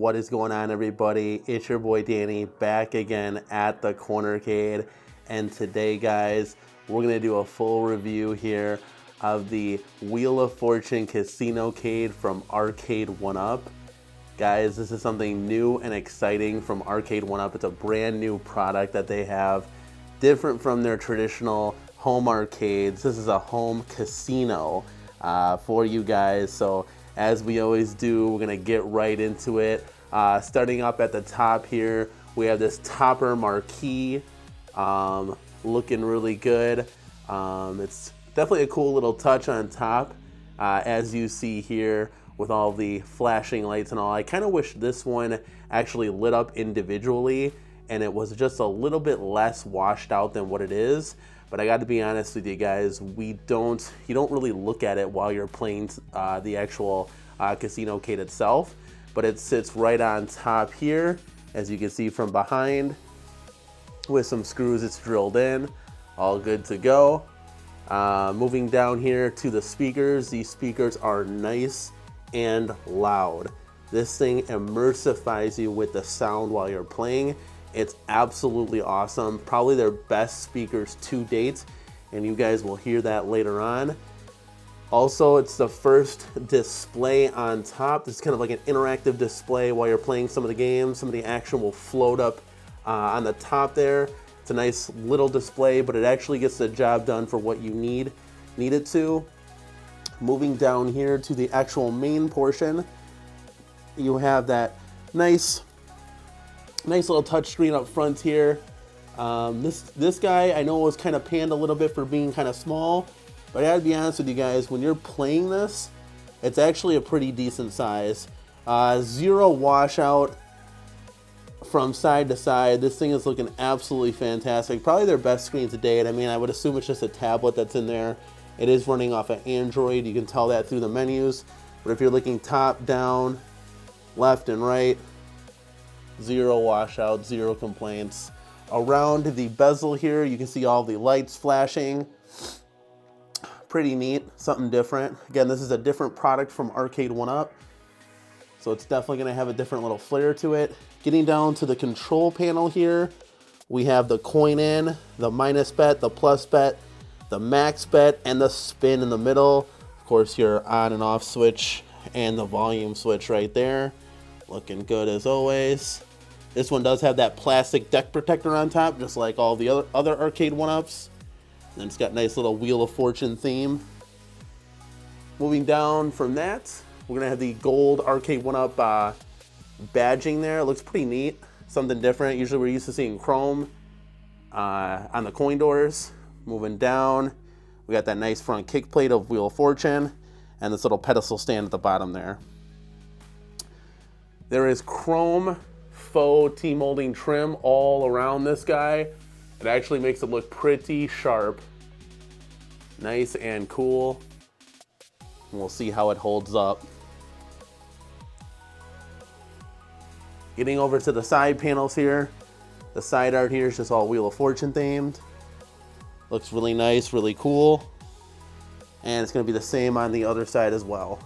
What is going on, everybody? It's your boy Danny back again at the CasinoCade, and today, guys, we're gonna do a full review here of the Wheel of Fortune CasinoCade from Arcade1Up. Guys, this is something new and exciting from Arcade1Up. It's a brand new product that they have, different from their traditional home arcades. This is a home casino for you guys. So as we always do, we're gonna get right into it. Starting up at the top here, we have this topper marquee, looking really good. It's definitely a cool little touch on top, as you see here with all the flashing lights and all. I kind of wish this one actually lit up individually and it was just a little bit less washed out than what it is. But I got to be honest with you guys, you don't really look at it while you're playing the actual CasinoCade itself, but it sits right on top here, as you can see from behind. With some screws, it's drilled in, all good to go. Moving down here to the speakers, these speakers are nice and loud. This thing immersifies you with the sound while you're playing. It's absolutely awesome. Probably their best speakers to date, and you guys will hear that later on. Also, it's the first display on top. This is kind of like an interactive display while you're playing some of the games. Some of the action will float up on the top there. It's a nice little display, but it actually gets the job done for what you need it to. Moving down here to the actual main portion, you have that nice little touchscreen up front here. This guy I know was kind of panned a little bit for being kind of small, but I gotta be honest with you guys, when you're playing this, it's actually a pretty decent size. Zero washout from side to side. This thing is looking absolutely fantastic. Probably their best screen to date. I mean, I would assume it's just a tablet that's in there. It is running off of Android. You can tell that through the menus. But if you're looking top, down, left, and right, zero washout, zero complaints. Around the bezel here, you can see all the lights flashing. Pretty neat, something different. Again, this is a different product from Arcade1Up, so it's definitely gonna have a different little flair to it. Getting down to the control panel here, we have the coin in, the minus bet, the plus bet, the max bet, and the spin in the middle. Of course, your on and off switch and the volume switch right there. Looking good as always. This one does have that plastic deck protector on top, just like all the other Arcade1Ups. And it's got a nice little Wheel of Fortune theme. Moving down from that, we're gonna have the gold Arcade1Up badging there. It looks pretty neat, something different. Usually we're used to seeing chrome on the coin doors. Moving down, we got that nice front kick plate of Wheel of Fortune and this little pedestal stand at the bottom there. There is chrome faux T-molding trim all around this guy. It actually makes it look pretty sharp. Nice and cool. And we'll see how it holds up. Getting over to the side panels here. The side art here is just all Wheel of Fortune themed. Looks really nice, really cool. And it's gonna be the same on the other side as well.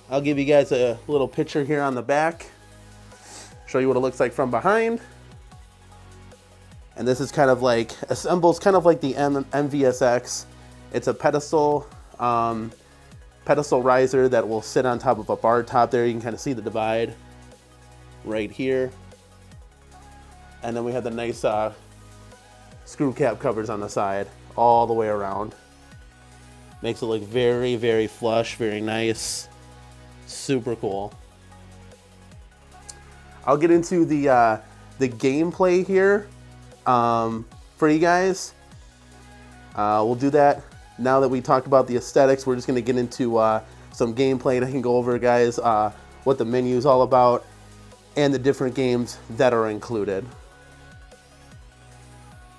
I'll give you guys a little picture here on the back, show you what it looks like from behind. And this is kind of like, assembles kind of like the MVSX. It's a pedestal riser that will sit on top of a bar top there. You can kind of see the divide right here. And then we have the nice screw cap covers on the side all the way around. Makes it look very, very flush, very nice. Super cool. I'll get into the gameplay here for you guys. We'll do that now that we talked about the aesthetics. We're just going to get into some gameplay, and I can go over, guys, what the menu is all about and the different games that are included.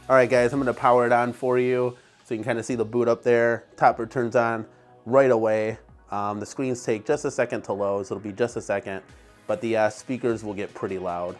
All right, guys, I'm going to power it on for you so you can kind of see the boot up there. Topper turns on right away. The screens take just a second to load, so it'll be just a second, but the speakers will get pretty loud.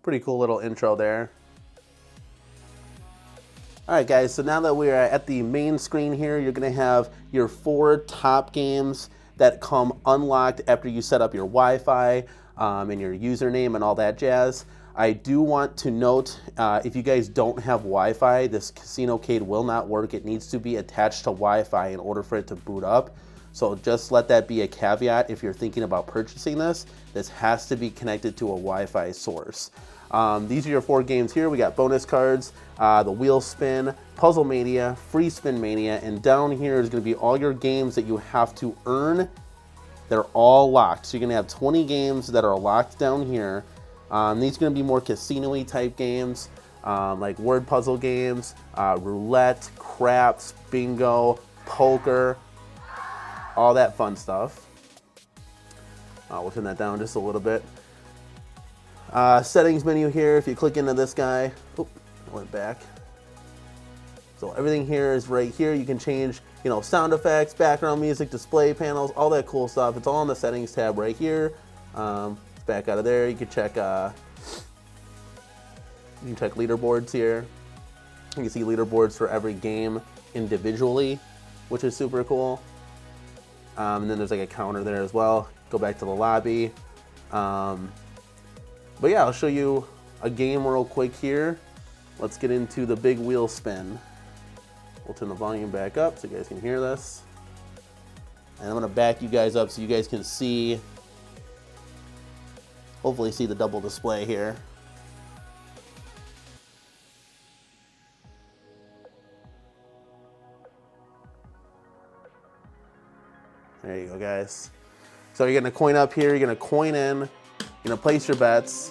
Pretty cool little intro there. Alright guys, so now that we are at the main screen here, you're going to have your 4 top games that come unlocked after you set up your Wi-Fi and your username and all that jazz. I do want to note, if you guys don't have Wi-Fi, this CasinoCade will not work. It needs to be attached to Wi-Fi in order for it to boot up. So just let that be a caveat if you're thinking about purchasing this. This has to be connected to a Wi-Fi source. These are your 4 games here. We got bonus cards, the wheel spin, puzzle mania, free spin mania, and down here is going to be all your games that you have to earn. They're all locked. So you're going to have 20 games that are locked down here. These are going to be more casino-y type games, like word puzzle games, roulette, craps, bingo, poker, all that fun stuff. We'll turn that down just a little bit. Settings menu here, if you click into this guy, oop, I went back. So everything here is right here. You can change, you know, sound effects, background music, display panels, all that cool stuff. It's all in the settings tab right here. Back out of there, you can check leaderboards here. You can see leaderboards for every game individually, which is super cool. And then there's like a counter there as well. Go back to the lobby. But yeah, I'll show you a game real quick here. Let's get into the big wheel spin. We'll turn the volume back up so you guys can hear this. And I'm gonna back you guys up so you guys can see, hopefully see the double display here. There you go, guys. So you're gonna coin up here, you're gonna coin in, you're gonna place your bets,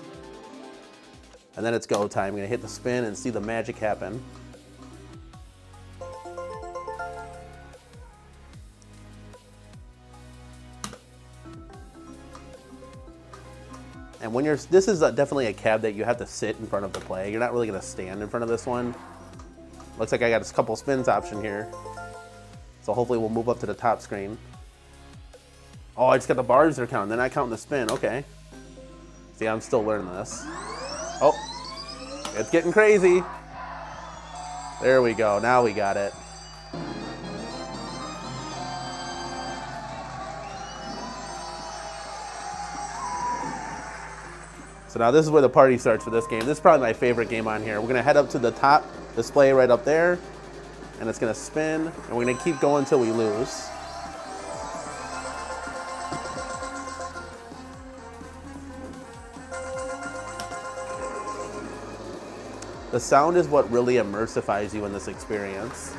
and then it's go time. You're gonna hit the spin and see the magic happen. And when you're, this is definitely a cab that you have to sit in front of the play. You're not really gonna stand in front of this one. Looks like I got a couple spins option here. So hopefully we'll move up to the top screen. Oh, I just got the bars they're counting. They're not counting the spin, okay. See, I'm still learning this. Oh, it's getting crazy. There we go, now we got it. So now this is where the party starts for this game. This is probably my favorite game on here. We're gonna head up to the top display right up there, and it's gonna spin, and we're gonna keep going until we lose. The sound is what really immersifies you in this experience.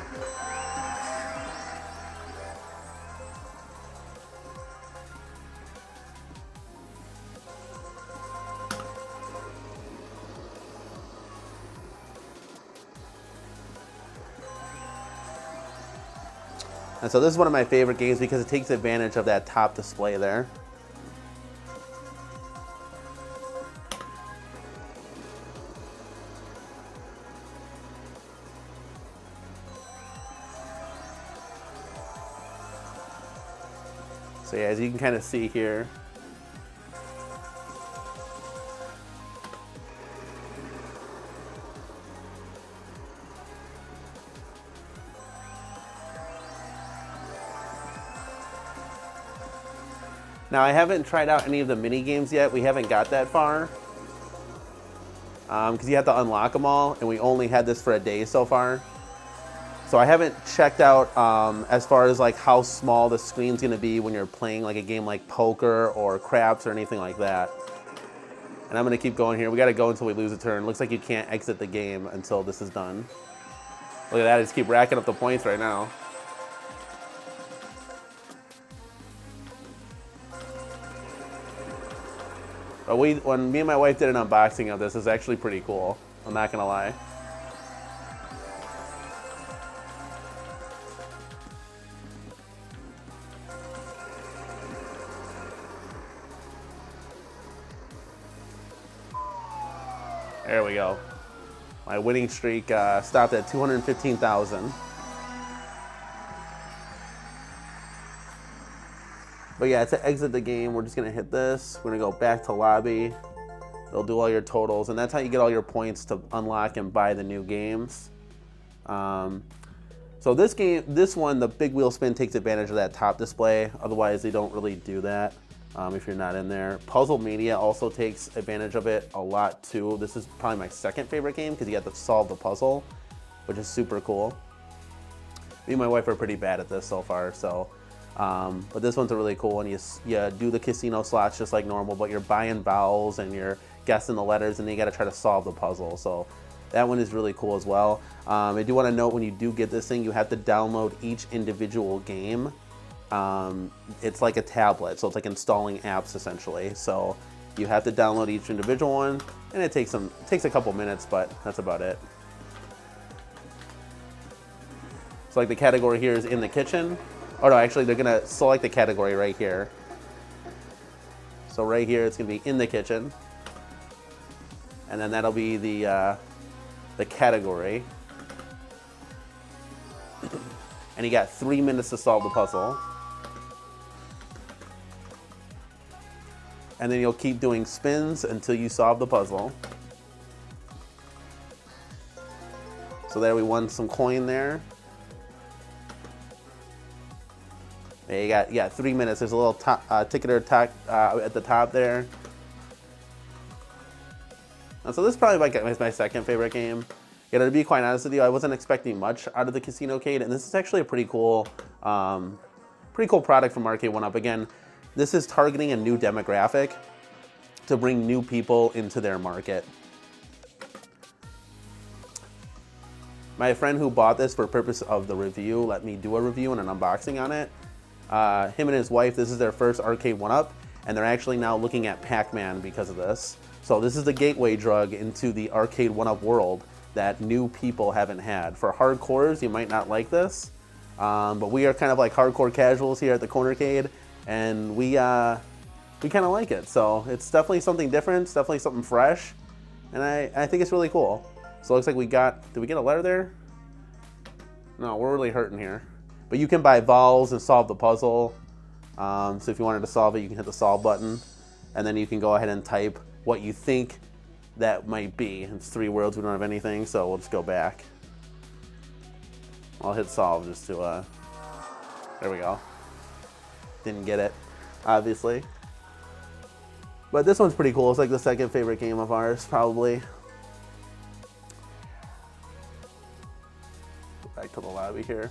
And so this is one of my favorite games because it takes advantage of that top display there. So yeah, as you can kind of see here, now I haven't tried out any of the mini games yet. We haven't got that far because you have to unlock them all, and we only had this for a day so far. So I haven't checked out as far as like how small the screen's gonna be when you're playing like a game like poker or craps or anything like that. And I'm gonna keep going here. We gotta go until we lose a turn. Looks like you can't exit the game until this is done. Look at that, I just keep racking up the points right now. But when me and my wife did an unboxing of this, it's actually pretty cool. I'm not gonna lie. There we go. My winning streak stopped at 215,000. But yeah, to exit the game, we're just gonna hit this. We're gonna go back to lobby. It'll do all your totals, and that's how you get all your points to unlock and buy the new games. So this one, the big wheel spin takes advantage of that top display. Otherwise, they don't really do that if you're not in there. Puzzle Mania also takes advantage of it a lot too. This is probably my second favorite game because you have to solve the puzzle, which is super cool. Me and my wife are pretty bad at this so far, so. But this one's a really cool one. You do the casino slots just like normal, but you're buying vowels and you're guessing the letters, and then you got to try to solve the puzzle. So that one is really cool as well. I do want to note, when you do get this thing, you have to download each individual game. It's like a tablet, so it's like installing apps essentially. So you have to download each individual one, and it takes a couple minutes, but that's about it. So like the category here is in the kitchen. Oh no, actually they're gonna select the category right here. So right here it's gonna be in the kitchen, and then that'll be the category. And you got 3 minutes to solve the puzzle. And then you'll keep doing spins until you solve the puzzle. So there, we won some coin there. There you got 3 minutes. There's a little ticketer at the top there. And so this is probably my second favorite game. You know, to be quite honest with you, I wasn't expecting much out of the CasinoCade, and this is actually a pretty cool product from Arcade1Up. Again, this is targeting a new demographic to bring new people into their market. My friend who bought this for purpose of the review let me do a review and an unboxing on it. Him and his wife, this is their first Arcade1Up, and they're actually now looking at Pac-Man because of this. So this is the gateway drug into the Arcade1Up world that new people haven't had. For hardcores, you might not like this, but we are kind of like hardcore casuals here at the Cornercade, and we kind of like it. So it's definitely something different, it's definitely something fresh, and I think it's really cool. So it looks like did we get a letter there? No, we're really hurting here. But you can buy vowels and solve the puzzle. So if you wanted to solve it, you can hit the solve button, and then you can go ahead and type what you think that might be. It's 3 words, we don't have anything, so we'll just go back. I'll hit solve just to, there we go. Didn't get it, obviously. But this one's pretty cool. It's like the second favorite game of ours, probably. Back to the lobby here.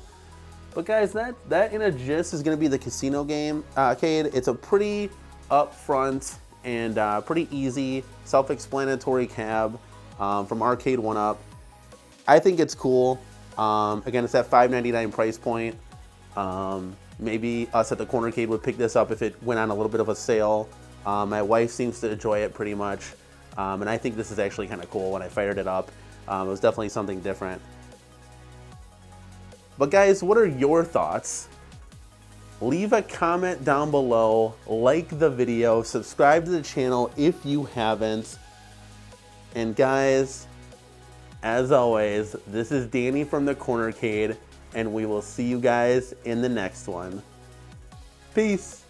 But guys, that in a gist is gonna be the CasinoCade. It's a pretty upfront and pretty easy, self-explanatory cab from Arcade1Up. I think it's cool. Again, it's that $5.99 price point. Maybe us at the Cornercade would pick this up if it went on a little bit of a sale. My wife seems to enjoy it pretty much. And I think this is actually kind of cool. When I fired it up, it was definitely something different. But guys, what are your thoughts? Leave a comment down below, like the video, subscribe to the channel if you haven't. And guys, as always, this is Danny from the Cornercade, and we will see you guys in the next one. Peace.